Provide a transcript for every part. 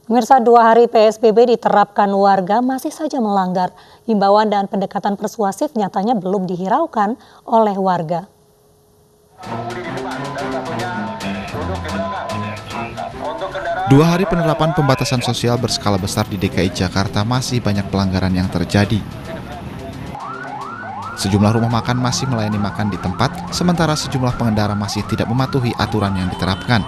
Pemirsa, 2 hari PSBB diterapkan warga masih saja melanggar. Himbauan dan pendekatan persuasif nyatanya belum dihiraukan oleh warga. 2 hari penerapan pembatasan sosial berskala besar di DKI Jakarta masih banyak pelanggaran yang terjadi. Sejumlah rumah makan masih melayani makan di tempat, sementara sejumlah pengendara masih tidak mematuhi aturan yang diterapkan.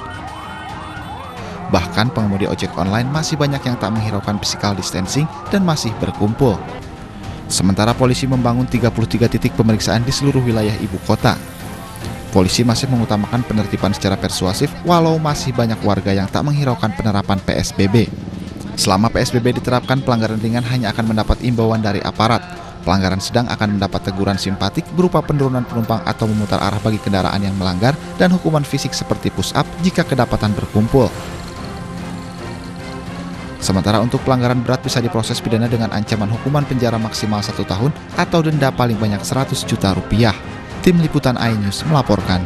Bahkan pengemudi ojek online masih banyak yang tak menghiraukan physical distancing dan masih berkumpul. Sementara polisi membangun 33 titik pemeriksaan di seluruh wilayah ibu kota. Polisi masih mengutamakan penertiban secara persuasif walau masih banyak warga yang tak menghiraukan penerapan PSBB. Selama PSBB diterapkan, pelanggaran ringan hanya akan mendapat imbauan dari aparat. Pelanggaran sedang akan mendapat teguran simpatik berupa penurunan penumpang atau memutar arah bagi kendaraan yang melanggar dan hukuman fisik seperti push up jika kedapatan berkumpul. Sementara untuk pelanggaran berat bisa diproses pidana dengan ancaman hukuman penjara maksimal 1 tahun atau denda paling banyak 100 juta rupiah. Tim Liputan iNews melaporkan.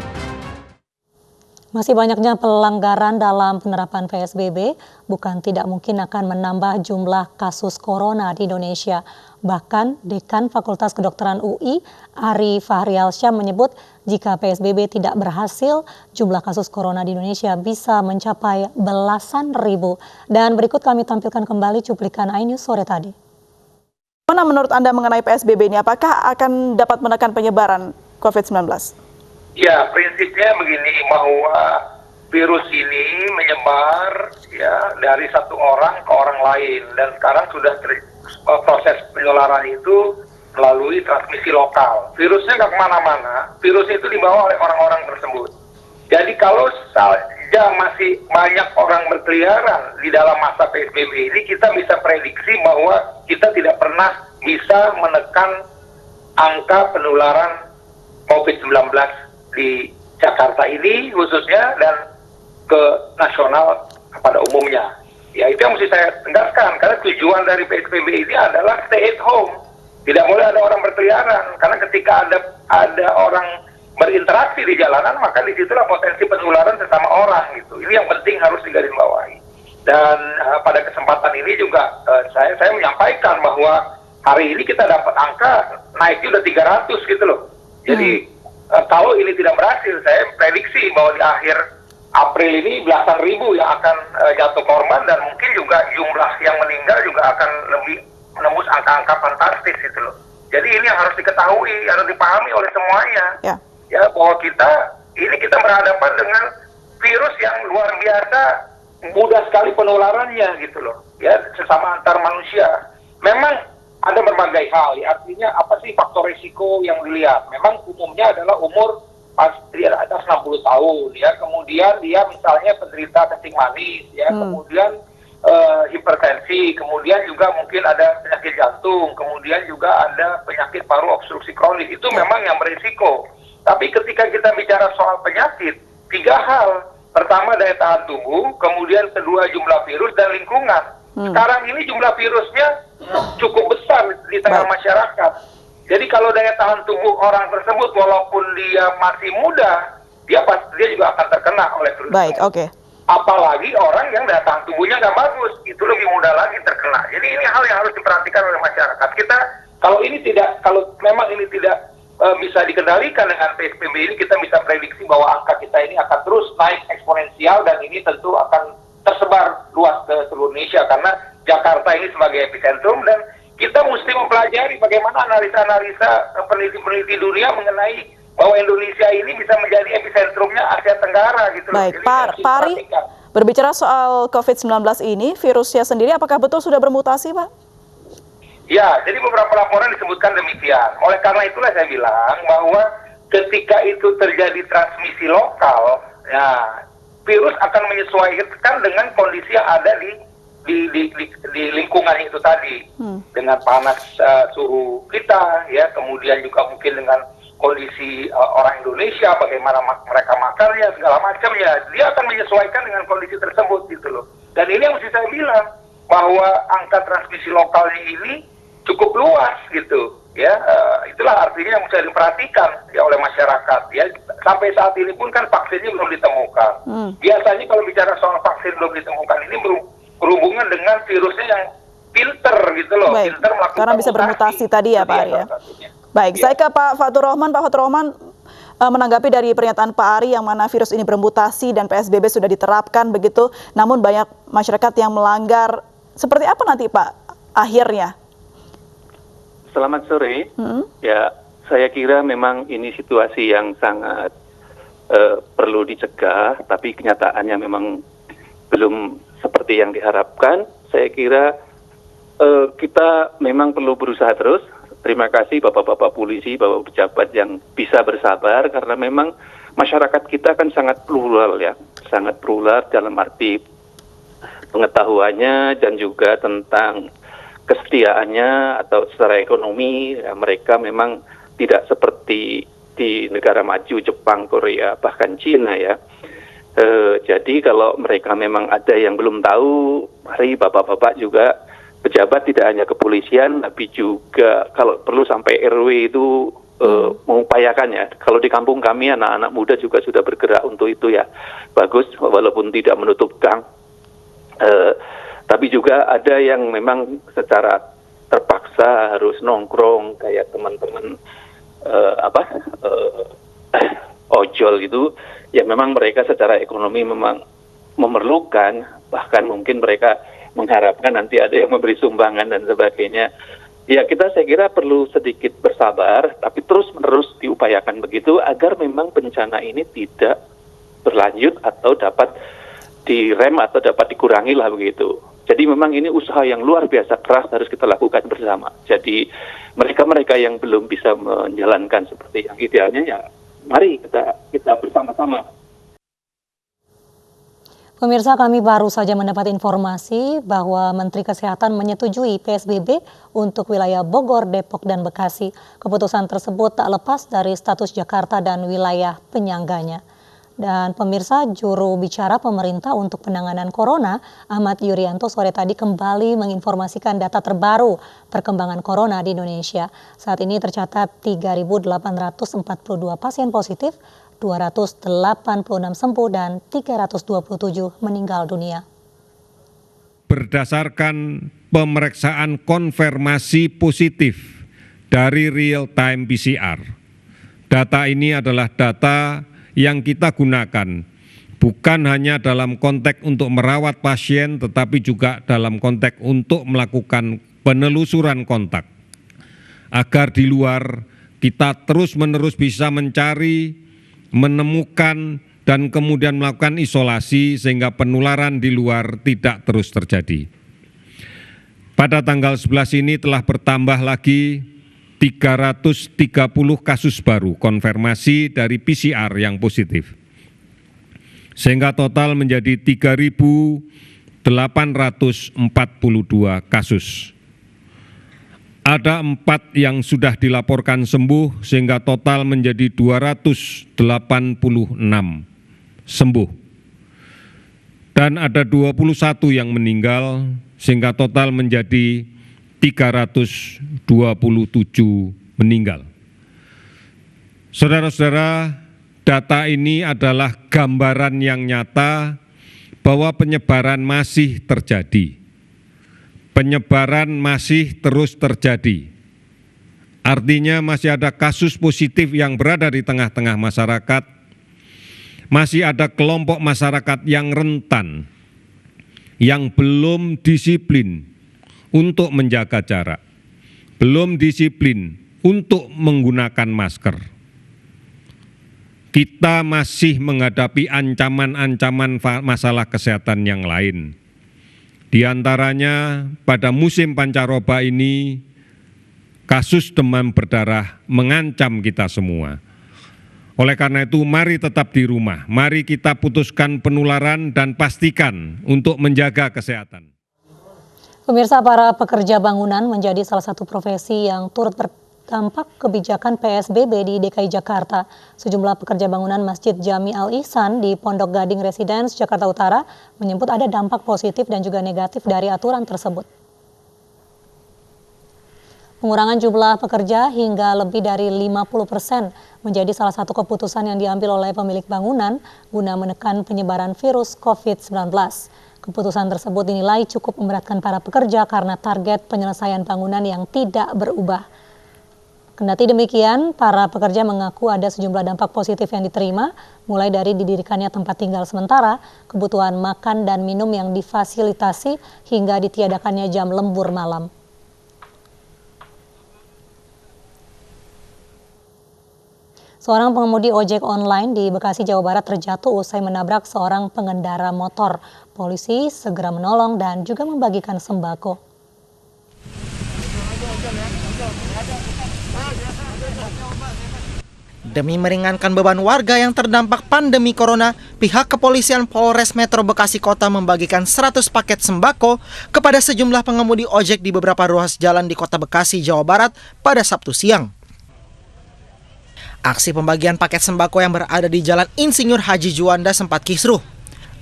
Masih banyaknya pelanggaran dalam penerapan PSBB bukan tidak mungkin akan menambah jumlah kasus corona di Indonesia. Bahkan Dekan Fakultas Kedokteran UI, Ari Fahrialsyah menyebut jika PSBB tidak berhasil, jumlah kasus corona di Indonesia bisa mencapai belasan ribu. Dan berikut kami tampilkan kembali cuplikan iNews sore tadi. Mana menurut Anda mengenai PSBB ini? Apakah akan dapat menekan penyebaran COVID-19? Ya, prinsipnya begini, bahwa virus ini menyebar ya dari satu orang ke orang lain, dan sekarang sudah proses penularan itu melalui transmisi lokal. Virusnya nggak kemana-mana, virus itu dibawa oleh orang-orang tersebut. Jadi kalau saja masih banyak orang berkeliaran di dalam masa PSBB ini, kita bisa prediksi bahwa kita tidak pernah bisa menekan angka penularan COVID-19 di Jakarta ini khususnya dan ke nasional pada umumnya. Ya, itu yang mesti saya tegaskan, karena tujuan dari PSBB ini adalah stay at home. Tidak boleh ada orang berkeliaran, karena ketika ada orang berinteraksi di jalanan, maka disitulah potensi penularan sesama orang gitu. Ini yang penting harus digarisbawahi. Dan pada kesempatan ini juga saya menyampaikan bahwa hari ini kita dapat angka naiknya udah 300 gitu loh. Jadi kalau ini tidak berhasil, saya prediksi bahwa di akhir April ini belasan ribu yang akan jatuh korban, dan mungkin juga jumlah yang meninggal juga akan lebih menembus angka-angka fantastis itu loh. Jadi ini yang harus diketahui, harus dipahami oleh semuanya. Ya, bahwa kita berhadapan dengan virus yang luar biasa mudah sekali penularannya gitu loh. Ya, sesama antar manusia. Memang ada berbagai hal, ya, artinya apa sih faktor risiko yang dilihat? Memang umumnya adalah umur pasti di atas 60 tahun, ya. Kemudian dia misalnya penderita kencing manis, ya. Kemudian hipertensi, kemudian juga mungkin ada penyakit jantung, kemudian juga ada penyakit paru obstruksi kronis. Itu memang yang berisiko. Tapi ketika kita bicara soal penyakit, 3 hal. Pertama, daya tahan tubuh, kemudian kedua, jumlah virus dan lingkungan. Sekarang ini jumlah virusnya cukup besar di tengah masyarakat. Jadi kalau daya tahan tubuh orang tersebut walaupun dia masih muda, dia juga akan terkena oleh virus. Apalagi orang yang daya tahan tubuhnya nggak bagus, itu lebih mudah lagi terkena. Jadi ini hal yang harus diperhatikan oleh masyarakat. Kita kalau memang ini tidak bisa dikendalikan dengan PSBB ini, kita bisa prediksi bahwa angka kita ini akan terus naik eksponensial, dan ini tentu akan tersebar luas ke seluruh Indonesia, karena Jakarta ini sebagai epicentrum, dan kita mesti mempelajari bagaimana analisa-analisa peneliti-peneliti dunia mengenai bahwa Indonesia ini bisa menjadi epicentrumnya Asia Tenggara gitu. Baik, Pak Ari, berbicara soal COVID-19 ini, virusnya sendiri apakah betul sudah bermutasi, Pak? Ya, jadi beberapa laporan disebutkan demikian. Oleh karena itulah saya bilang bahwa ketika itu terjadi transmisi lokal, ya, virus akan menyesuaikan dengan kondisi yang ada di lingkungan itu tadi, dengan panas suhu kita, ya, kemudian juga mungkin dengan kondisi orang Indonesia, bagaimana mereka makannya, segala macamnya, dia akan menyesuaikan dengan kondisi tersebut gitu loh. Dan ini yang mesti saya bilang, bahwa angka transmisi lokalnya ini cukup luas gitu, ya. Itulah artinya yang mesti diperhatikan ya oleh masyarakat, ya. Sampai saat ini pun kan vaksinnya belum ditemukan. Biasanya kalau bicara soal vaksin belum ditemukan ini berhubungan virusnya yang pinter gitu loh. Baik, Pinter melakukan karena bisa bermutasi tadi ya Pak Ari ya. Baik, saya ke Pak Fatur Rahman. Pak Fatur Rahman, menanggapi dari pernyataan Pak Ari yang mana virus ini bermutasi dan PSBB sudah diterapkan begitu, namun banyak masyarakat yang melanggar. Seperti apa nanti Pak akhirnya? Selamat sore. Ya, saya kira memang ini situasi yang sangat perlu dicegah, tapi kenyataannya memang belum seperti yang diharapkan. Saya kira kita memang perlu berusaha terus. Terima kasih Bapak-Bapak polisi, Bapak pejabat yang bisa bersabar, karena memang masyarakat kita kan sangat plural ya, sangat plural dalam arti pengetahuannya dan juga tentang kesetiaannya atau secara ekonomi ya, mereka memang tidak seperti di negara maju Jepang, Korea, bahkan Cina ya. Jadi kalau mereka memang ada yang belum tahu, mari Bapak-Bapak juga pejabat tidak hanya kepolisian, tapi juga kalau perlu sampai RW itu mengupayakan ya. Kalau di kampung kami anak-anak muda juga sudah bergerak untuk itu ya. Bagus, walaupun tidak menutup gang. Tapi juga ada yang memang secara terpaksa harus nongkrong kayak teman-teman ojol itu, ya memang mereka secara ekonomi memang memerlukan, bahkan mungkin mereka mengharapkan nanti ada yang memberi sumbangan dan sebagainya. Ya saya kira perlu sedikit bersabar, tapi terus-menerus diupayakan begitu agar memang bencana ini tidak berlanjut atau dapat direm atau dapat dikurangi lah begitu. Jadi memang ini usaha yang luar biasa keras harus kita lakukan bersama. Jadi mereka-mereka yang belum bisa menjalankan seperti yang idealnya ya mari kita bersama-sama. Pemirsa, kami baru saja mendapat informasi bahwa Menteri Kesehatan menyetujui PSBB untuk wilayah Bogor, Depok, dan Bekasi. Keputusan tersebut tak lepas dari status Jakarta dan wilayah penyangganya. Dan pemirsa, juru bicara pemerintah untuk penanganan corona, Ahmad Yuryanto, sore tadi kembali menginformasikan data terbaru perkembangan corona di Indonesia. Saat ini tercatat 3.842 pasien positif, 286 sembuh dan 327 meninggal dunia. Berdasarkan pemeriksaan konfirmasi positif dari real time PCR, data ini adalah data yang kita gunakan bukan hanya dalam konteks untuk merawat pasien, tetapi juga dalam konteks untuk melakukan penelusuran kontak. Agar di luar kita terus-menerus bisa mencari, menemukan, dan kemudian melakukan isolasi sehingga penularan di luar tidak terus terjadi. Pada tanggal 11 ini telah bertambah lagi 330 kasus baru konfirmasi dari PCR yang positif. Sehingga total menjadi 3.842 kasus. Ada 4 yang sudah dilaporkan sembuh sehingga total menjadi 286 sembuh. Dan ada 21 yang meninggal sehingga total menjadi 327 meninggal. Saudara-saudara, data ini adalah gambaran yang nyata bahwa penyebaran masih terjadi. Penyebaran masih terus terjadi. Artinya masih ada kasus positif yang berada di tengah-tengah masyarakat. Masih ada kelompok masyarakat yang rentan, yang belum disiplin untuk menjaga jarak, belum disiplin untuk menggunakan masker. Kita masih menghadapi ancaman-ancaman masalah kesehatan yang lain. Di antaranya pada musim pancaroba ini, kasus demam berdarah mengancam kita semua. Oleh karena itu, mari tetap di rumah. Mari kita putuskan penularan dan pastikan untuk menjaga kesehatan. Pemirsa, para pekerja bangunan menjadi salah satu profesi yang turut berdampak kebijakan PSBB di DKI Jakarta. Sejumlah pekerja bangunan Masjid Jami Al-Ihsan di Pondok Gading Residence, Jakarta Utara menyebut ada dampak positif dan juga negatif dari aturan tersebut. Pengurangan jumlah pekerja hingga lebih dari 50% menjadi salah satu keputusan yang diambil oleh pemilik bangunan guna menekan penyebaran virus COVID-19. Keputusan tersebut dinilai cukup memberatkan para pekerja karena target penyelesaian bangunan yang tidak berubah. Kendati demikian, para pekerja mengaku ada sejumlah dampak positif yang diterima, mulai dari didirikannya tempat tinggal sementara, kebutuhan makan dan minum yang difasilitasi, hingga ditiadakannya jam lembur malam. Seorang pengemudi ojek online di Bekasi, Jawa Barat terjatuh usai menabrak seorang pengendara motor. Polisi segera menolong dan juga membagikan sembako. Demi meringankan beban warga yang terdampak pandemi corona, pihak kepolisian Polres Metro Bekasi Kota membagikan 100 paket sembako kepada sejumlah pengemudi ojek di beberapa ruas jalan di Kota Bekasi, Jawa Barat pada Sabtu siang. Aksi pembagian paket sembako yang berada di Jalan Insinyur Haji Juanda sempat kisruh,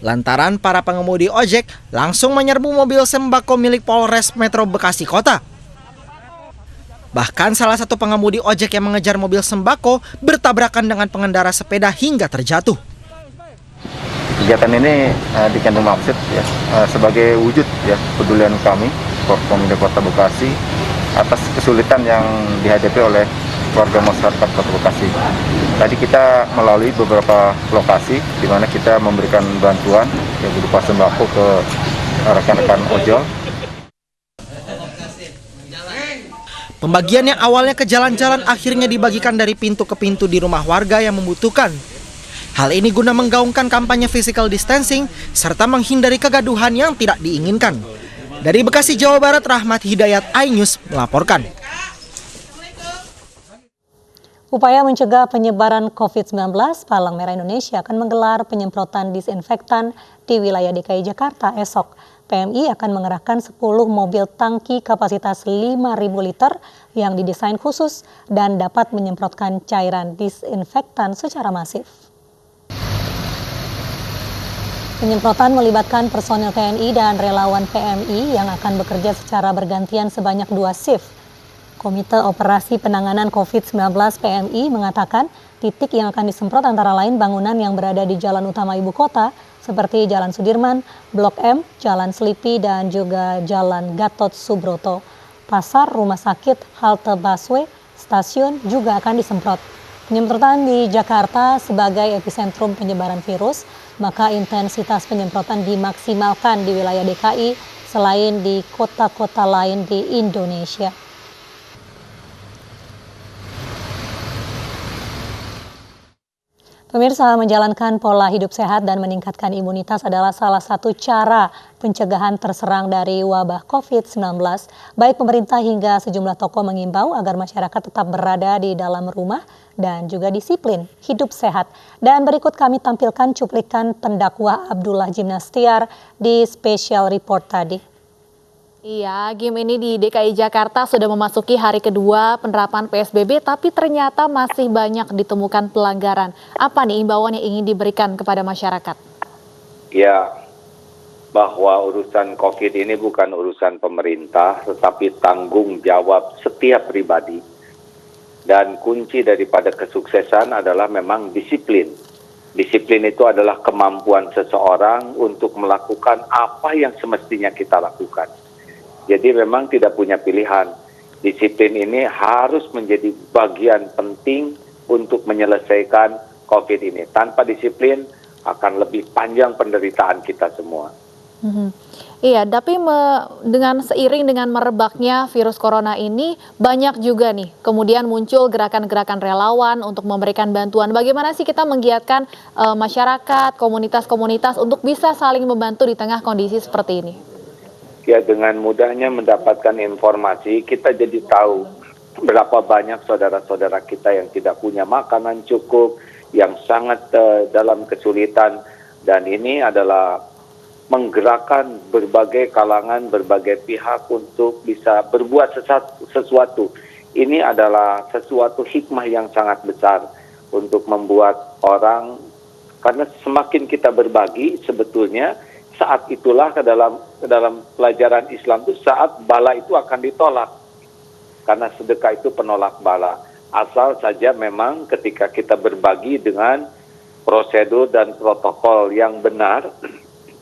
lantaran para pengemudi ojek langsung menyerbu mobil sembako milik Polres Metro Bekasi Kota. Bahkan salah satu pengemudi ojek yang mengejar mobil sembako bertabrakan dengan pengendara sepeda hingga terjatuh. Kegiatan ini dikandung maksud ya, sebagai wujud ya kepedulian kami, Pemerintah Kota Bekasi, atas kesulitan yang dihadapi oleh warga masyarakat Kota Bekasi. Tadi kita melalui beberapa lokasi di mana kita memberikan bantuan yang berupa sembako ke rekan-rekan ojol. Pembagian yang awalnya ke jalan-jalan akhirnya dibagikan dari pintu ke pintu di rumah warga yang membutuhkan. Hal ini guna menggaungkan kampanye physical distancing serta menghindari kegaduhan yang tidak diinginkan. Dari Bekasi, Jawa Barat, Rahmat Hidayat, iNews melaporkan. Upaya mencegah penyebaran COVID-19, Palang Merah Indonesia akan menggelar penyemprotan disinfektan di wilayah DKI Jakarta esok. PMI akan mengerahkan 10 mobil tangki kapasitas 5.000 liter yang didesain khusus dan dapat menyemprotkan cairan disinfektan secara masif. Penyemprotan melibatkan personel TNI dan relawan PMI yang akan bekerja secara bergantian sebanyak 2 shift. Komite Operasi Penanganan COVID-19 PMI mengatakan titik yang akan disemprot antara lain bangunan yang berada di jalan utama ibu kota seperti Jalan Sudirman, Blok M, Jalan Selipi, dan juga Jalan Gatot Subroto. Pasar, rumah sakit, halte busway, stasiun juga akan disemprot. Penyemprotan di Jakarta sebagai epicentrum penyebaran virus, maka intensitas penyemprotan dimaksimalkan di wilayah DKI selain di kota-kota lain di Indonesia. Pemirsa, menjalankan pola hidup sehat dan meningkatkan imunitas adalah salah satu cara pencegahan terserang dari wabah COVID-19. Baik pemerintah hingga sejumlah tokoh mengimbau agar masyarakat tetap berada di dalam rumah dan juga disiplin hidup sehat. Dan berikut kami tampilkan cuplikan pendakwah Abdullah Gimnastiar di special report tadi. Iya, Gim, ini di DKI Jakarta sudah memasuki hari kedua penerapan PSBB, tapi ternyata masih banyak ditemukan pelanggaran. Apa nih imbauan yang ingin diberikan kepada masyarakat? Ya, bahwa urusan COVID ini bukan urusan pemerintah, tetapi tanggung jawab setiap pribadi. Dan kunci daripada kesuksesan adalah memang disiplin. Disiplin itu adalah kemampuan seseorang untuk melakukan apa yang semestinya kita lakukan. Jadi memang tidak punya pilihan. Disiplin ini harus menjadi bagian penting untuk menyelesaikan COVID ini. Tanpa disiplin akan lebih panjang penderitaan kita semua. Iya, tapi dengan seiring dengan merebaknya virus corona ini, banyak juga nih kemudian muncul gerakan-gerakan relawan untuk memberikan bantuan. Bagaimana sih kita menggiatkan masyarakat, komunitas-komunitas untuk bisa saling membantu di tengah kondisi seperti ini? Ya, dengan mudahnya mendapatkan informasi, kita jadi tahu berapa banyak saudara-saudara kita yang tidak punya makanan cukup, yang sangat dalam kesulitan. Dan ini adalah menggerakkan berbagai kalangan, berbagai pihak untuk bisa berbuat sesuatu. Ini adalah sesuatu hikmah yang sangat besar untuk membuat orang, karena semakin kita berbagi sebetulnya, saat itulah ke dalam pelajaran Islam itu saat bala itu akan ditolak. Karena sedekah itu penolak bala. Asal saja memang ketika kita berbagi dengan prosedur dan protokol yang benar,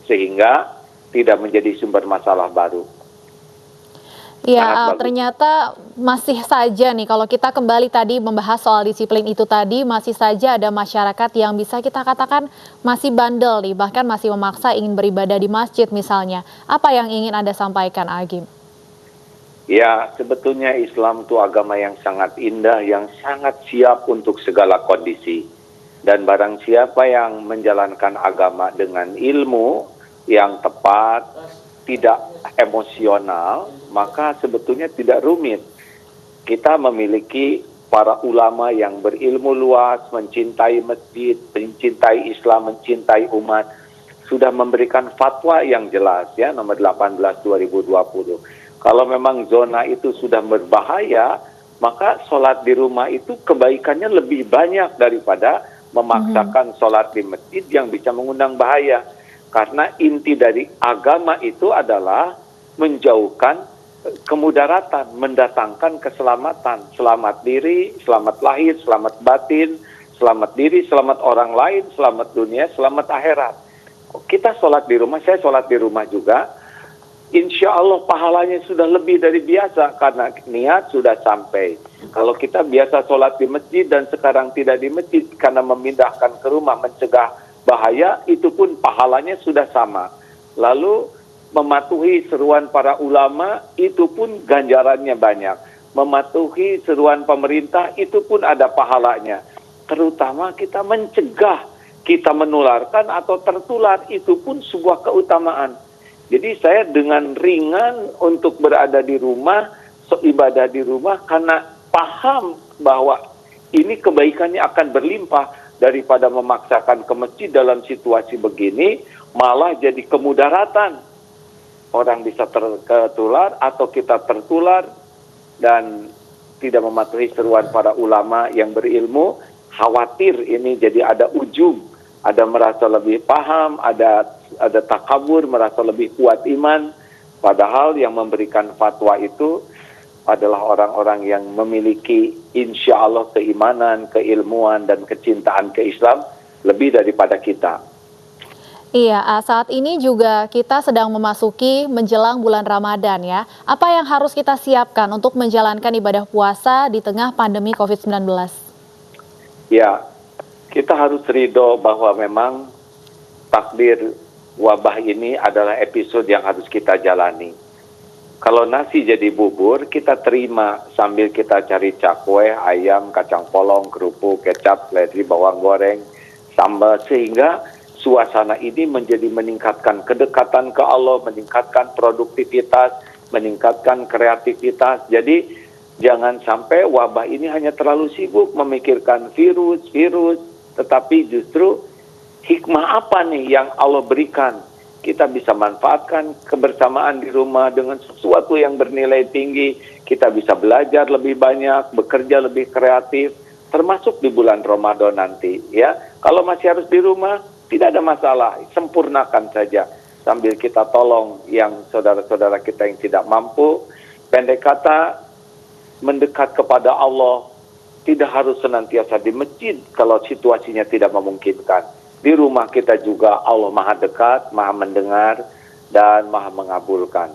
sehingga tidak menjadi sumber masalah baru. Ya, ternyata masih saja nih kalau kita kembali tadi membahas soal disiplin itu tadi, masih saja ada masyarakat yang bisa kita katakan masih bandel nih, bahkan masih memaksa ingin beribadah di masjid misalnya. Apa yang ingin Anda sampaikan, Agim? Ya, sebetulnya Islam itu agama yang sangat indah, yang sangat siap untuk segala kondisi. Dan barang siapa yang menjalankan agama dengan ilmu yang tepat, tidak emosional, maka sebetulnya tidak rumit. Kita memiliki para ulama yang berilmu luas, mencintai masjid, mencintai Islam, mencintai umat, sudah memberikan fatwa yang jelas, ya, nomor 18 2020. Kalau memang zona itu sudah berbahaya, maka sholat di rumah itu kebaikannya lebih banyak daripada memaksakan sholat di masjid yang bisa mengundang bahaya. Karena inti dari agama itu adalah menjauhkan kemudaratan, mendatangkan keselamatan. Selamat diri, selamat lahir, selamat batin, selamat diri, selamat orang lain, selamat dunia, selamat akhirat. Kita sholat di rumah, saya sholat di rumah juga. Insya Allah pahalanya sudah lebih dari biasa karena niat sudah sampai. Kalau kita biasa sholat di masjid dan sekarang tidak di masjid karena memindahkan ke rumah mencegah bahaya, itu pun pahalanya sudah sama. Lalu mematuhi seruan para ulama, itu pun ganjarannya banyak. Mematuhi seruan pemerintah, itu pun ada pahalanya. Terutama kita mencegah, kita menularkan atau tertular, itu pun sebuah keutamaan. Jadi saya dengan ringan untuk berada di rumah, ibadah di rumah, karena paham bahwa ini kebaikannya akan berlimpah. Daripada memaksakan ke masjid dalam situasi begini, malah jadi kemudaratan. Orang bisa tertular atau kita tertular dan tidak mematuhi seruan para ulama yang berilmu, khawatir ini jadi ada ujub, ada merasa lebih paham, ada takabur, merasa lebih kuat iman. Padahal yang memberikan fatwa itu adalah orang-orang yang memiliki insya Allah keimanan, keilmuan, dan kecintaan ke Islam lebih daripada kita. Iya, saat ini juga kita sedang memasuki menjelang bulan Ramadan ya. Apa yang harus kita siapkan untuk menjalankan ibadah puasa di tengah pandemi COVID-19? Ya, kita harus ridho bahwa memang takdir wabah ini adalah episode yang harus kita jalani. Kalau nasi jadi bubur, kita terima sambil kita cari cakwe, ayam, kacang polong, kerupuk, kecap, seledri, bawang goreng, sambal, sehingga suasana ini menjadi meningkatkan kedekatan ke Allah, meningkatkan produktivitas, meningkatkan kreativitas. Jadi jangan sampai wabah ini hanya terlalu sibuk memikirkan virus, tetapi justru hikmah apa nih yang Allah berikan? Kita bisa manfaatkan kebersamaan di rumah dengan sesuatu yang bernilai tinggi. Kita bisa belajar lebih banyak, bekerja lebih kreatif, termasuk di bulan Ramadan nanti. Ya, kalau masih harus di rumah, tidak ada masalah, sempurnakan saja. Sambil kita tolong yang saudara-saudara kita yang tidak mampu. Pendek kata, mendekat kepada Allah, tidak harus senantiasa di masjid kalau situasinya tidak memungkinkan. Di rumah kita juga Allah Maha dekat, Maha mendengar, dan Maha mengabulkan.